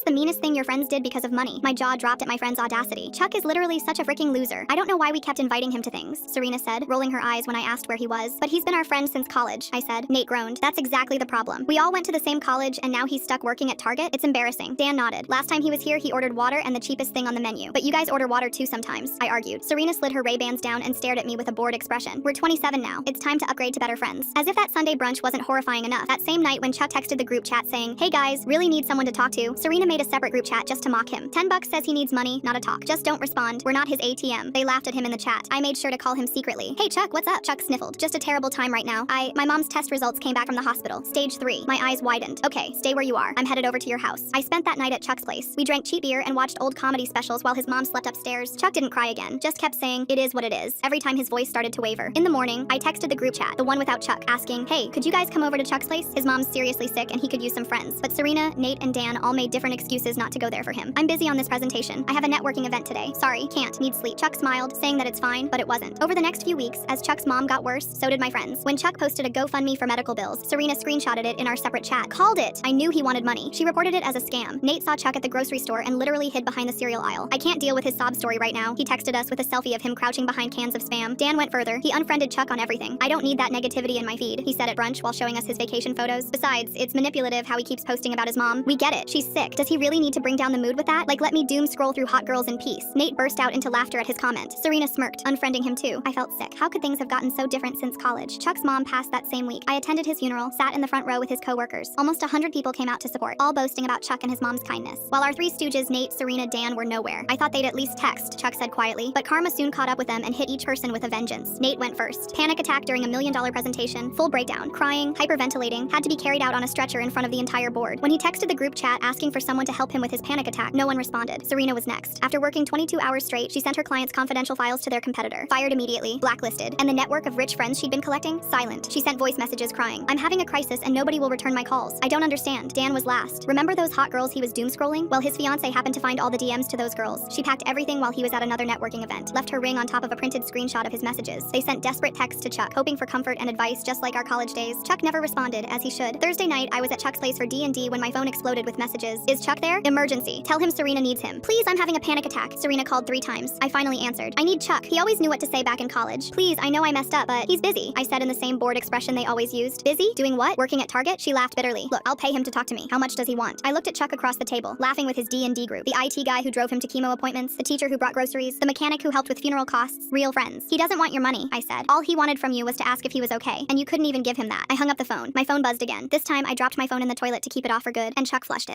What's the meanest thing your friends did because of money? My jaw dropped at my friend's audacity. Chuck is literally such a freaking loser. I don't know why we kept inviting him to things, Serena said, rolling her eyes when I asked where he was. But he's been our friend since college, I said. Nate groaned. That's exactly the problem. We all went to the same college and now he's stuck working at Target? It's embarrassing. Dan nodded. Last time he was here, he ordered water and the cheapest thing on the menu. But you guys order water too sometimes, I argued. Serena slid her Ray-Bans down and stared at me with a bored expression. We're 27 now. It's time to upgrade to better friends. As if that Sunday brunch wasn't horrifying enough, that same night when Chuck texted the group chat saying, "Hey guys, really need someone to talk to," Serena made a separate group chat just to mock him. $10 says he needs money, not a talk. Just don't respond. We're not his ATM. They laughed at him in the chat. I made sure to call him secretly. "Hey Chuck, what's up?" Chuck sniffled. "Just a terrible time right now. My mom's test results came back from the hospital. Stage 3. My eyes widened. Okay, stay where you are. I'm headed over to your house." I spent that night at Chuck's place. We drank cheap beer and watched old comedy specials while his mom slept upstairs. Chuck didn't cry again, just kept saying, "It is what it is," every time his voice started to waver. In the morning, I texted the group chat, the one without Chuck, asking, "Hey, could you guys come over to Chuck's place? His mom's seriously sick and he could use some friends." But Serena, Nate, and Dan all made different excuses not to go there for him. "I'm busy on this presentation. I have a networking event today. Sorry, can't, need sleep." Chuck smiled, saying that it's fine, but it wasn't. Over the next few weeks, as Chuck's mom got worse, so did my friends. When Chuck posted a GoFundMe for medical bills, Serena screenshotted it in our separate chat. Called it! I knew he wanted money. She reported it as a scam. Nate saw Chuck at the grocery store and literally hid behind the cereal aisle. "I can't deal with his sob story right now." He texted us with a selfie of him crouching behind cans of Spam. Dan went further. He unfriended Chuck on everything. "I don't need that negativity in my feed," he said at brunch while showing us his vacation photos. "Besides, it's manipulative how he keeps posting about his mom. We get it. She's sick. Does he really need to bring down the mood with that? Like, let me doom scroll through hot girls in peace." Nate burst out into laughter at his comment. Serena smirked, unfriending him too. I felt sick. How could things have gotten so different since college? Chuck's mom passed that same week. I attended his funeral, sat in the front row with his coworkers. Almost 100 people came out to support, all boasting about Chuck and his mom's kindness. While our three stooges, Nate, Serena, Dan, were nowhere. "I thought they'd at least text," Chuck said quietly. But karma soon caught up with them and hit each person with a vengeance. Nate went first. Panic attack during a $1 million presentation, full breakdown, crying, hyperventilating, had to be carried out on a stretcher in front of the entire board. When he texted the group chat asking for someone to help him with his panic attack, no one responded. Serena was next. After working 22 hours straight, she sent her clients' confidential files to their competitor. Fired immediately, blacklisted. And the network of rich friends she'd been collecting? Silent. She sent voice messages crying, "I'm having a crisis and nobody will return my calls. I don't understand." Dan was last. Remember those hot girls he was doom scrolling? Well, his fiance happened to find all the DMs to those girls. She packed everything while he was at another networking event, left her ring on top of a printed screenshot of his messages. They sent desperate texts to Chuck, hoping for comfort and advice just like our college days. Chuck never responded, as he should. Thursday night, I was at Chuck's place for D&D when my phone exploded with messages. "Is Chuck there? Emergency. Tell him Serena needs him. Please, I'm having a panic attack." Serena called 3 times. I finally answered. "I need Chuck. He always knew what to say back in college. Please, I know I messed up, but he's busy," I said in the same bored expression they always used. "Busy? Doing what? Working at Target?" She laughed bitterly. "Look, I'll pay him to talk to me. How much does he want?" I looked at Chuck across the table, laughing with his D&D group. The IT guy who drove him to chemo appointments, the teacher who brought groceries, the mechanic who helped with funeral costs. Real friends. "He doesn't want your money," I said. "All he wanted from you was to ask if he was okay, and you couldn't even give him that." I hung up the phone. My phone buzzed again. This time, I dropped my phone in the toilet to keep it off for good, and Chuck flushed it.